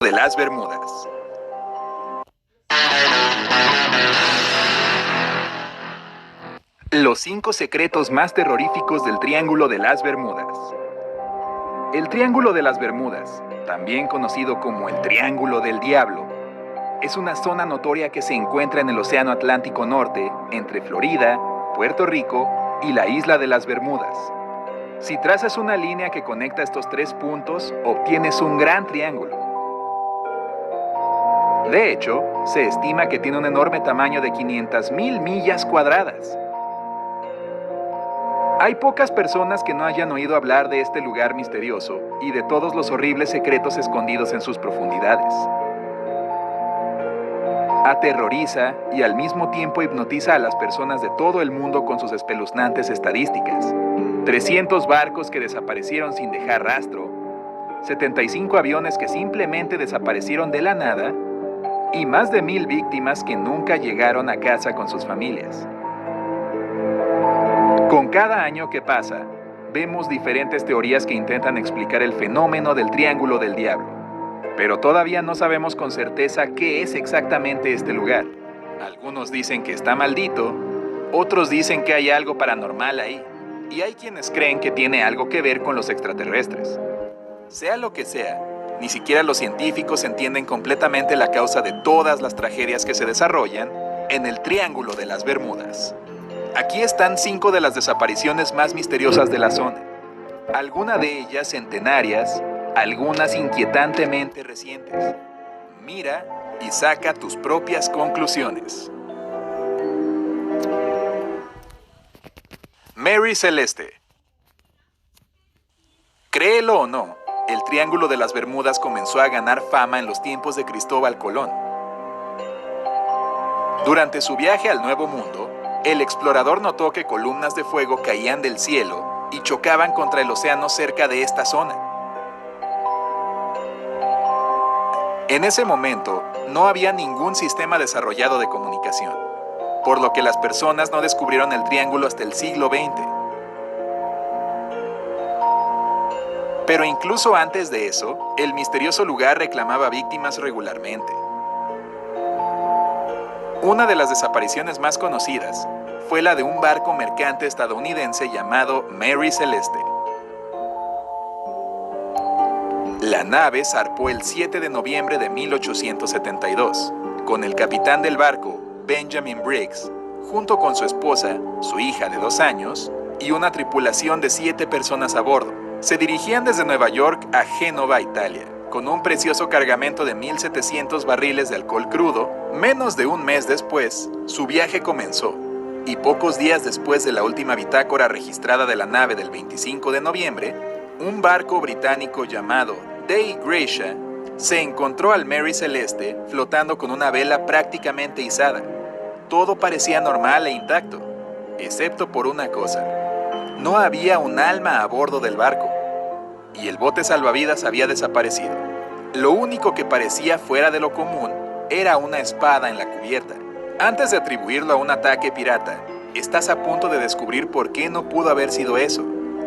de las Bermudas. Los 5 secretos más terroríficos del Triángulo de las Bermudas. El Triángulo de las Bermudas, también conocido como el Triángulo del Diablo, es una zona notoria que se encuentra en el Océano Atlántico Norte, entre Florida, Puerto Rico y la isla de las Bermudas. Si trazas una línea que conecta estos 3 puntos, obtienes un gran triángulo. De hecho, se estima que tiene un enorme tamaño de 500,000 millas cuadradas. Hay pocas personas que no hayan oído hablar de este lugar misterioso y de todos los horribles secretos escondidos en sus profundidades. Aterroriza y al mismo tiempo hipnotiza a las personas de todo el mundo con sus espeluznantes estadísticas. 300 barcos que desaparecieron sin dejar rastro, 75 aviones que simplemente desaparecieron de la nada y más de 1,000 víctimas que nunca llegaron a casa con sus familias. Con cada año que pasa, vemos diferentes teorías que intentan explicar el fenómeno del Triángulo del Diablo, pero todavía no sabemos con certeza qué es exactamente este lugar. Algunos dicen que está maldito, otros dicen que hay algo paranormal ahí, y hay quienes creen que tiene algo que ver con los extraterrestres. Sea lo que sea, ni siquiera los científicos entienden completamente la causa de todas las tragedias que se desarrollan en el Triángulo de las Bermudas. Aquí están 5 de las desapariciones más misteriosas de la zona. Algunas de ellas centenarias, algunas inquietantemente recientes. Mira y saca tus propias conclusiones. Mary Celeste. Créelo o no, el Triángulo de las Bermudas comenzó a ganar fama en los tiempos de Cristóbal Colón. Durante su viaje al Nuevo Mundo, el explorador notó que columnas de fuego caían del cielo y chocaban contra el océano cerca de esta zona. En ese momento, no había ningún sistema desarrollado de comunicación, por lo que las personas no descubrieron el triángulo hasta el siglo XX. Pero incluso antes de eso, el misterioso lugar reclamaba víctimas regularmente. Una de las desapariciones más conocidas fue la de un barco mercante estadounidense llamado Mary Celeste. La nave zarpó el 7 de noviembre de 1872, con el capitán del barco, Benjamin Briggs, junto con su esposa, su hija de 2 años, y una tripulación de 7 personas a bordo. Se dirigían desde Nueva York a Génova, Italia, con un precioso cargamento de 1,700 barriles de alcohol crudo. Menos de un mes después, su viaje comenzó, y pocos días después de la última bitácora registrada de la nave del 25 de noviembre, un barco británico llamado Dei Gratia se encontró al Mary Celeste flotando con una vela prácticamente izada. Todo parecía normal e intacto, excepto por una cosa. No había un alma a bordo del barco, y el bote salvavidas había desaparecido. Lo único que parecía fuera de lo común era una espada en la cubierta. Antes de atribuirlo a un ataque pirata, estás a punto de descubrir por qué no pudo haber sido eso.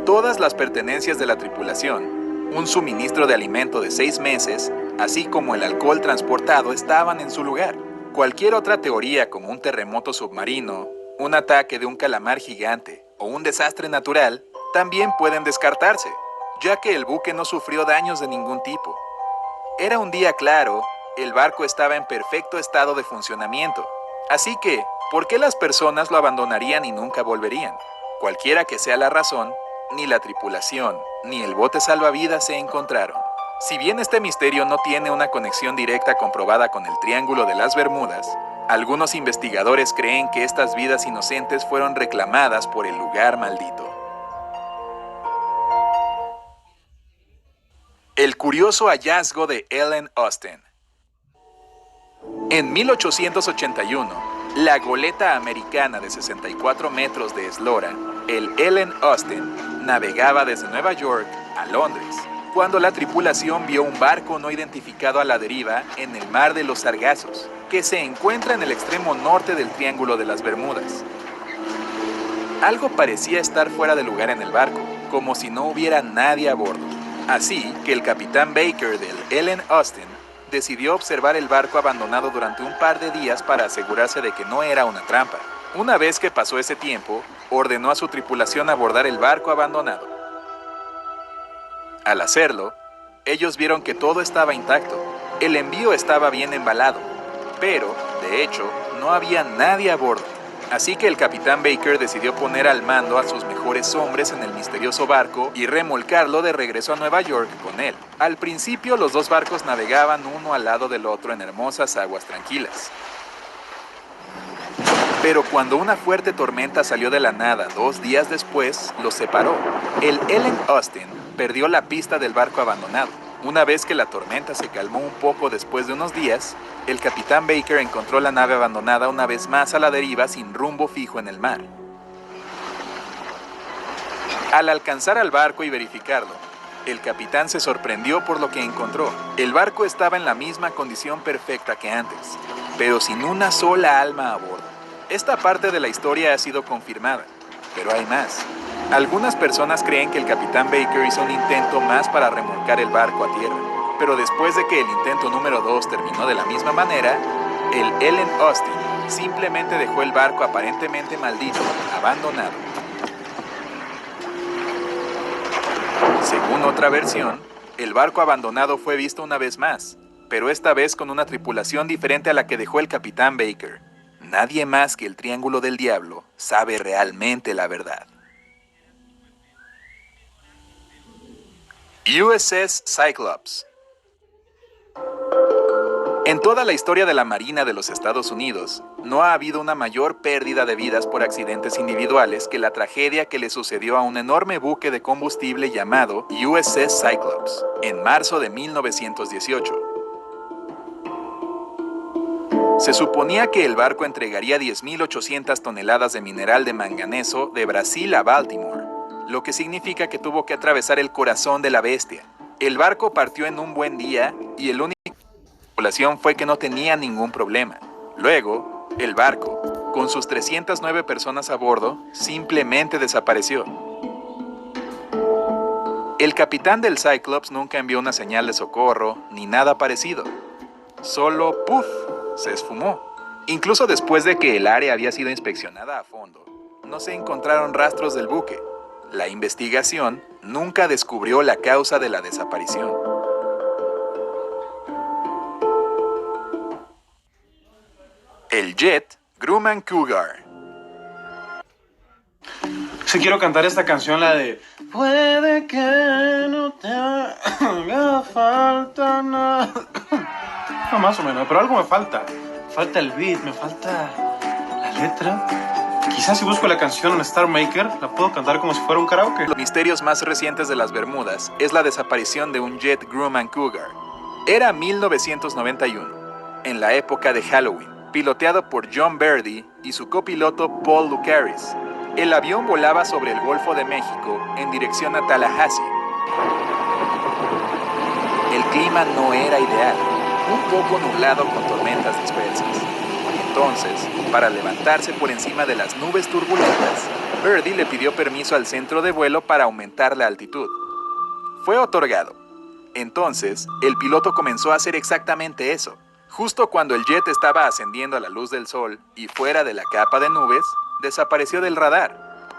Todas las pertenencias de la tripulación, un suministro de alimento de 6 meses, así como el alcohol transportado estaban en su lugar. Cualquier otra teoría como un terremoto submarino, un ataque de un calamar gigante o un desastre natural también pueden descartarse, ya que el buque no sufrió daños de ningún tipo. Era un día claro, el barco estaba en perfecto estado de funcionamiento, así que, ¿por qué las personas lo abandonarían y nunca volverían? Cualquiera que sea la razón, ni la tripulación ni el bote salvavidas se encontraron. Si bien este misterio no tiene una conexión directa comprobada con el Triángulo de las Bermudas, algunos investigadores creen que estas vidas inocentes fueron reclamadas por el lugar maldito. El curioso hallazgo de Ellen Austin. En 1881, la goleta americana de 64 metros de eslora, el Ellen Austin, navegaba desde Nueva York a Londres, cuando la tripulación vio un barco no identificado a la deriva en el Mar de los Sargazos, que se encuentra en el extremo norte del Triángulo de las Bermudas. Algo parecía estar fuera de lugar en el barco, como si no hubiera nadie a bordo. Así que el capitán Baker del Ellen Austin decidió observar el barco abandonado durante un par de días para asegurarse de que no era una trampa. Una vez que pasó ese tiempo, ordenó a su tripulación abordar el barco abandonado. Al hacerlo, ellos vieron que todo estaba intacto. El envío estaba bien embalado, pero, de hecho, no había nadie a bordo. Así que el capitán Baker decidió poner al mando a sus mejores hombres en el misterioso barco y remolcarlo de regreso a Nueva York con él. Al principio, los dos barcos navegaban uno al lado del otro en hermosas aguas tranquilas. Pero cuando una fuerte tormenta salió de la nada 2 días después, los separó. El Ellen Austin perdió la pista del barco abandonado. Una vez que la tormenta se calmó un poco después de unos días, el capitán Baker encontró la nave abandonada una vez más a la deriva sin rumbo fijo en el mar. Al alcanzar al barco y verificarlo, el capitán se sorprendió por lo que encontró. El barco estaba en la misma condición perfecta que antes, pero sin una sola alma a bordo. Esta parte de la historia ha sido confirmada, pero hay más. Algunas personas creen que el capitán Baker hizo un intento más para remolcar el barco a tierra, pero después de que el intento número 2 terminó de la misma manera, el Ellen Austin simplemente dejó el barco aparentemente maldito, abandonado. Según otra versión, el barco abandonado fue visto una vez más, pero esta vez con una tripulación diferente a la que dejó el capitán Baker. Nadie más que el Triángulo del Diablo sabe realmente la verdad. USS Cyclops. En toda la historia de la Marina de los Estados Unidos, no ha habido una mayor pérdida de vidas por accidentes individuales que la tragedia que le sucedió a un enorme buque de combustible llamado USS Cyclops, en marzo de 1918. Se suponía que el barco entregaría 10.800 toneladas de mineral de manganeso de Brasil a Baltimore, lo que significa que tuvo que atravesar el corazón de la bestia. El barco partió en un buen día y el único tripulación fue que no tenía ningún problema. Luego, el barco, con sus 309 personas a bordo, simplemente desapareció. El capitán del Cyclops nunca envió una señal de socorro ni nada parecido. Solo ¡puf!, se esfumó. Incluso después de que el área había sido inspeccionada a fondo, no se encontraron rastros del buque. La investigación nunca descubrió la causa de la desaparición. El jet Grumman Cougar. Sí, quiero cantar esta canción, la de puede que no te haga falta nada. No, más o menos, pero algo me falta. Falta el beat, me falta la letra. Quizás si busco la canción en Star Maker, la puedo cantar como si fuera un karaoke. Los misterios más recientes de las Bermudas es la desaparición de un jet Grumman Cougar. Era 1991, en la época de Halloween, piloteado por John Verdi y su copiloto Paul Lucaris. El avión volaba sobre el Golfo de México en dirección a Tallahassee. El clima no era ideal, un poco nublado con tormentas dispersas. Entonces, para levantarse por encima de las nubes turbulentas, Verdi le pidió permiso al centro de vuelo para aumentar la altitud. Fue otorgado. Entonces, el piloto comenzó a hacer exactamente eso. Justo cuando el jet estaba ascendiendo a la luz del sol y fuera de la capa de nubes, desapareció del radar.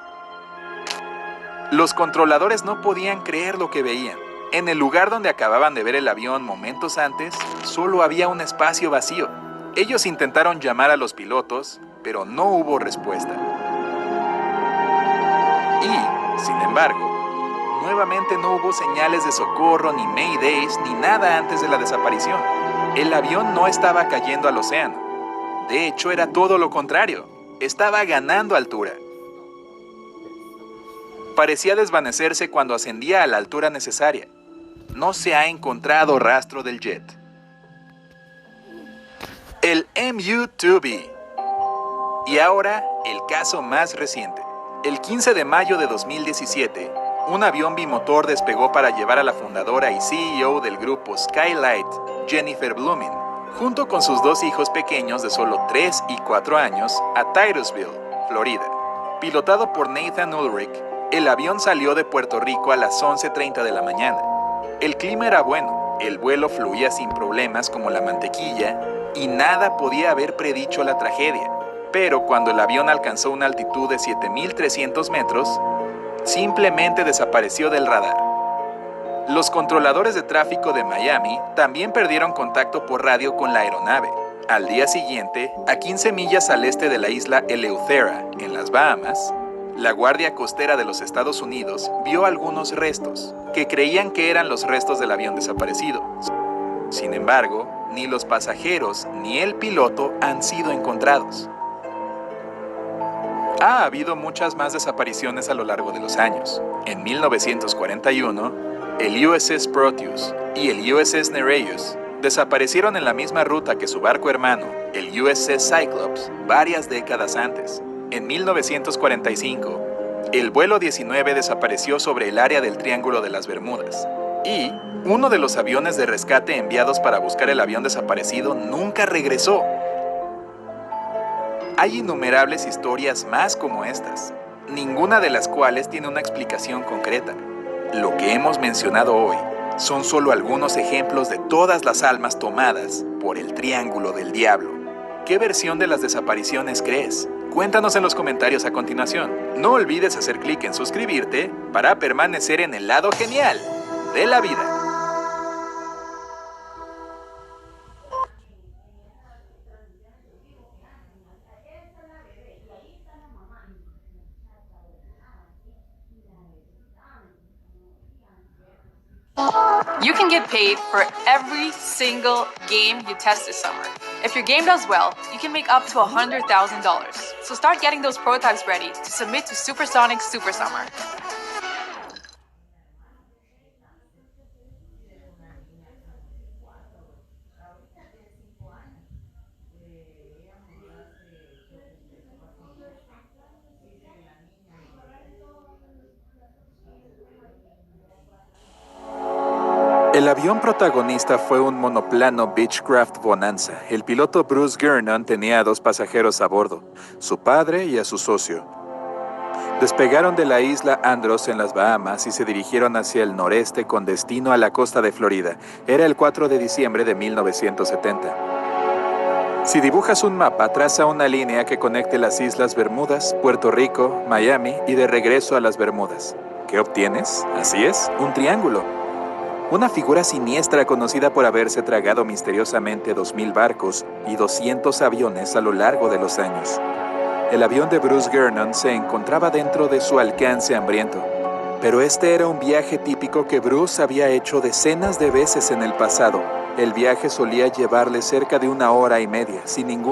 Los controladores no podían creer lo que veían. En el lugar donde acababan de ver el avión momentos antes, solo había un espacio vacío. Ellos intentaron llamar a los pilotos, pero no hubo respuesta. Y, sin embargo, nuevamente no hubo señales de socorro, ni maydays, ni nada antes de la desaparición. El avión no estaba cayendo al océano. De hecho, era todo lo contrario. Estaba ganando altura. Parecía desvanecerse cuando ascendía a la altura necesaria. No se ha encontrado rastro del jet. El MU-2B. Y ahora, el caso más reciente. El 15 de mayo de 2017, un avión bimotor despegó para llevar a la fundadora y CEO del grupo Skylight, Jennifer Blumin, junto con sus 2 hijos pequeños de solo 3 y 4 años, a Titusville, Florida. Pilotado por Nathan Ulrich, el avión salió de Puerto Rico a las 11:30 de la mañana. El clima era bueno, El vuelo fluía sin problemas como la mantequilla y nada podía haber predicho la tragedia. Pero cuando el avión alcanzó una altitud de 7.300 metros, simplemente desapareció del radar. Los controladores de tráfico de Miami también perdieron contacto por radio con la aeronave. Al día siguiente, a 15 millas al este de la isla Eleuthera, en las Bahamas, la Guardia Costera de los Estados Unidos vio algunos restos, que creían que eran los restos del avión desaparecido. Sin embargo, ni los pasajeros ni el piloto han sido encontrados. Ha habido muchas más desapariciones a lo largo de los años. En 1941, el USS Proteus y el USS Nereus desaparecieron en la misma ruta que su barco hermano, el USS Cyclops, varias décadas antes. En 1945, el vuelo 19 desapareció sobre el área del Triángulo de las Bermudas. Y uno de los aviones de rescate enviados para buscar el avión desaparecido nunca regresó. Hay innumerables historias más como estas, ninguna de las cuales tiene una explicación concreta. Lo que hemos mencionado hoy son solo algunos ejemplos de todas las almas tomadas por el Triángulo del Diablo. ¿Qué versión de las desapariciones crees? Cuéntanos en los comentarios a continuación. No olvides hacer clic en suscribirte para permanecer en el lado genial de la vida. You can get paid for every single game you test this summer. If your game does well, you can make up to $100,000. So start getting those prototypes ready to submit to Supersonic Super Summer. El avión protagonista fue un monoplano Beechcraft Bonanza. El piloto Bruce Gernon tenía a 2 pasajeros a bordo, su padre y a su socio. Despegaron de la isla Andros en las Bahamas y se dirigieron hacia el noreste con destino a la costa de Florida. Era el 4 de diciembre de 1970. Si dibujas un mapa, traza una línea que conecte las Islas Bermudas, Puerto Rico, Miami y de regreso a las Bermudas. ¿Qué obtienes? Así es, un triángulo. Una figura siniestra conocida por haberse tragado misteriosamente 2.000 barcos y 200 aviones a lo largo de los años. El avión de Bruce Gernon se encontraba dentro de su alcance hambriento, pero este era un viaje típico que Bruce había hecho decenas de veces en el pasado. El viaje solía llevarle cerca de 1 hora y media, sin ningún